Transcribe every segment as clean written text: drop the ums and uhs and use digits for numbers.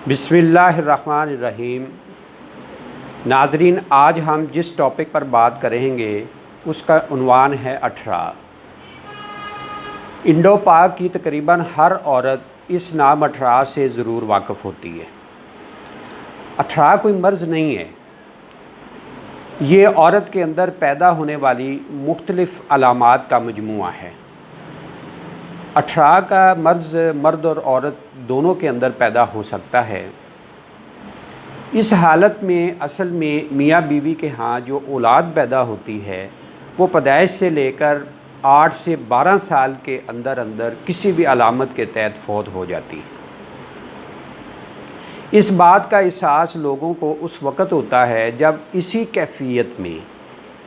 بسم اللہ الرحمن الرحیم۔ ناظرین، آج ہم جس ٹاپک پر بات کریں گے اس کا عنوان ہے اٹھرا۔ انڈو پاک کی تقریباً ہر عورت اس نام اٹھرا سے ضرور واقف ہوتی ہے۔ اٹھرا کوئی مرض نہیں ہے، یہ عورت کے اندر پیدا ہونے والی مختلف علامات کا مجموعہ ہے۔ اٹھرا کا مرض مرد اور عورت دونوں کے اندر پیدا ہو سکتا ہے۔ اس حالت میں اصل میں میاں بیوی کے ہاں جو اولاد پیدا ہوتی ہے وہ پیدائش سے لے کر 8 سے 12 سال کے اندر کسی بھی علامت کے تحت فوت ہو جاتی ہے۔ اس بات کا احساس لوگوں کو اس وقت ہوتا ہے جب اسی کیفیت میں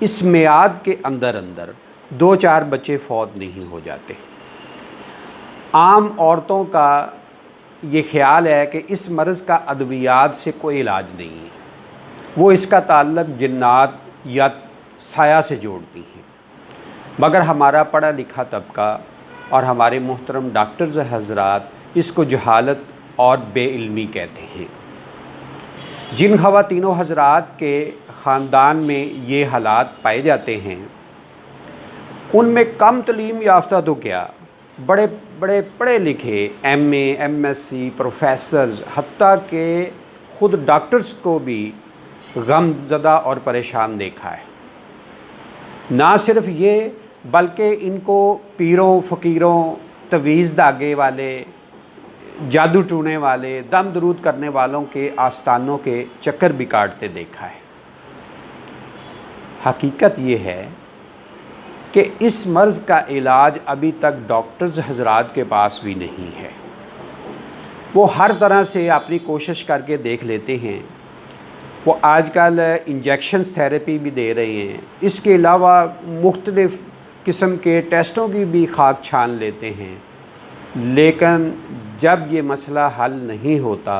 اس میعاد کے اندر 2-4 بچے فوت نہیں ہو جاتے۔ عام عورتوں کا یہ خیال ہے کہ اس مرض کا ادویات سے کوئی علاج نہیں ہے، وہ اس کا تعلق جنات یا سایہ سے جوڑتی ہیں، مگر ہمارا پڑھا لکھا طبقہ اور ہمارے محترم ڈاکٹرز حضرات اس کو جہالت اور بے علمی کہتے ہیں۔ جن خواتین و حضرات کے خاندان میں یہ حالات پائے جاتے ہیں ان میں کم تعلیم یافتہ تو کیا، بڑے بڑے پڑھے لکھے ایم اے، ایم ایس سی، پروفیسرز، حتیٰ کہ خود ڈاکٹرز کو بھی غم زدہ اور پریشان دیکھا ہے۔ نہ صرف یہ بلکہ ان کو پیروں، فقیروں، تویز دھاگے والے، جادو ٹونے والے، دم درود کرنے والوں کے آستانوں کے چکر بھی کاٹتے دیکھا ہے۔ حقیقت یہ ہے کہ اس مرض کا علاج ابھی تک ڈاکٹرز حضرات کے پاس بھی نہیں ہے۔ وہ ہر طرح سے اپنی کوشش کر کے دیکھ لیتے ہیں، وہ آج کل انجیکشنز تھیراپی بھی دے رہے ہیں، اس کے علاوہ مختلف قسم کے ٹیسٹوں کی بھی خاک چھان لیتے ہیں، لیکن جب یہ مسئلہ حل نہیں ہوتا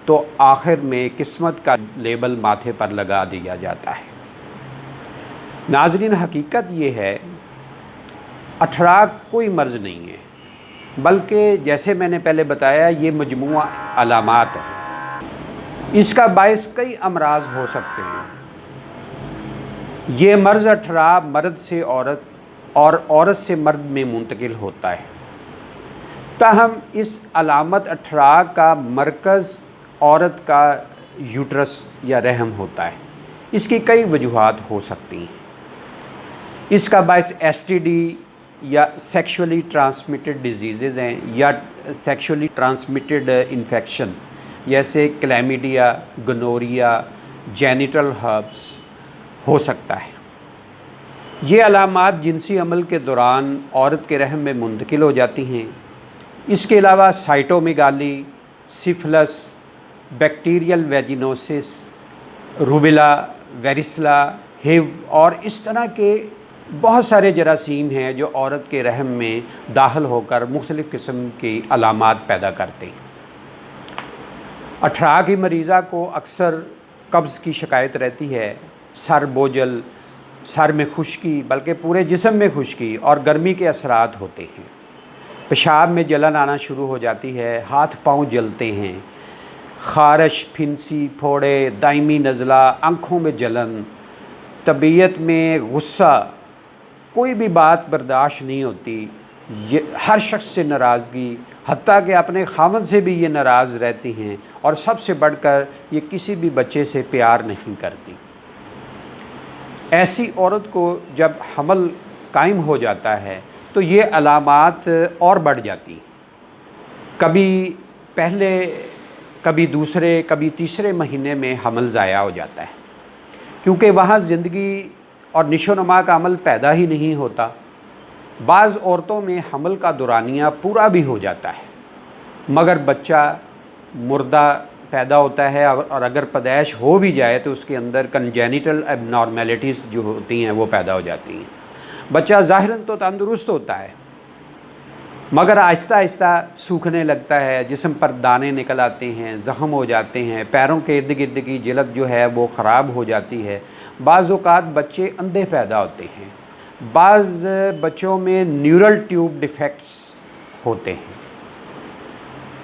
تو آخر میں قسمت کا لیبل ماتھے پر لگا دیا جاتا ہے۔ ناظرین، حقیقت یہ ہے اٹھرا کوئی مرض نہیں ہے، بلکہ جیسے میں نے پہلے بتایا یہ مجموعہ علامات ہے۔ اس کا باعث کئی امراض ہو سکتے ہیں۔ یہ مرض اٹھرا مرد سے عورت اور عورت سے مرد میں منتقل ہوتا ہے، تاہم اس علامت اٹھرا کا مرکز عورت کا یوٹرس یا رحم ہوتا ہے۔ اس کی کئی وجوہات ہو سکتی ہیں۔ اس کا باعث ایس ٹی ڈی یا سیکشولی ٹرانسمیٹڈ ڈیزیزز ہیں یا سیکشولی ٹرانسمیٹڈ انفیکشنز جیسے کلیمیڈیا، گنوریا، جینیٹل ہرپس ہو سکتا ہے۔ یہ علامات جنسی عمل کے دوران عورت کے رحم میں منتقل ہو جاتی ہیں۔ اس کے علاوہ سائٹومیگالی، سفلس، بیکٹیریل ویجینوسس، روبیلا، ویریسلا، ہیو اور اس طرح کے بہت سارے جراثیم ہیں جو عورت کے رحم میں داخل ہو کر مختلف قسم کی علامات پیدا کرتے ہیں۔ اٹھرا کی مریضہ کو اکثر قبض کی شکایت رہتی ہے، سر بوجھل، سر میں خشکی بلکہ پورے جسم میں خشکی اور گرمی کے اثرات ہوتے ہیں۔ پیشاب میں جلن آنا شروع ہو جاتی ہے، ہاتھ پاؤں جلتے ہیں، خارش، پھنسی، پھوڑے، دائمی نزلہ، آنکھوں میں جلن، طبیعت میں غصہ، کوئی بھی بات برداشت نہیں ہوتی، ہر شخص سے ناراضگی، حتیٰ کہ اپنے خاوند سے بھی یہ ناراض رہتی ہیں، اور سب سے بڑھ کر یہ کسی بھی بچے سے پیار نہیں کرتی۔ ایسی عورت کو جب حمل قائم ہو جاتا ہے تو یہ علامات اور بڑھ جاتی ہیں۔ کبھی پہلے، کبھی دوسرے، کبھی تیسرے مہینے میں حمل ضائع ہو جاتا ہے، کیونکہ وہاں زندگی اور نشو و نما کا عمل پیدا ہی نہیں ہوتا۔ بعض عورتوں میں حمل کا دورانیہ پورا بھی ہو جاتا ہے مگر بچہ مردہ پیدا ہوتا ہے، اور اگر پیدائش ہو بھی جائے تو اس کے اندر کنجینیٹل ایب نارمیلٹیز جو ہوتی ہیں وہ پیدا ہو جاتی ہیں۔ بچہ ظاہراً تو تندرست ہوتا ہے مگر آہستہ آہستہ سوکھنے لگتا ہے، جسم پر دانے نکل آتے ہیں، زخم ہو جاتے ہیں، پیروں کے ارد گرد کی جلد جو ہے وہ خراب ہو جاتی ہے۔ بعض اوقات بچے اندھے پیدا ہوتے ہیں، بعض بچوں میں نیورل ٹیوب ڈیفیکٹس ہوتے ہیں،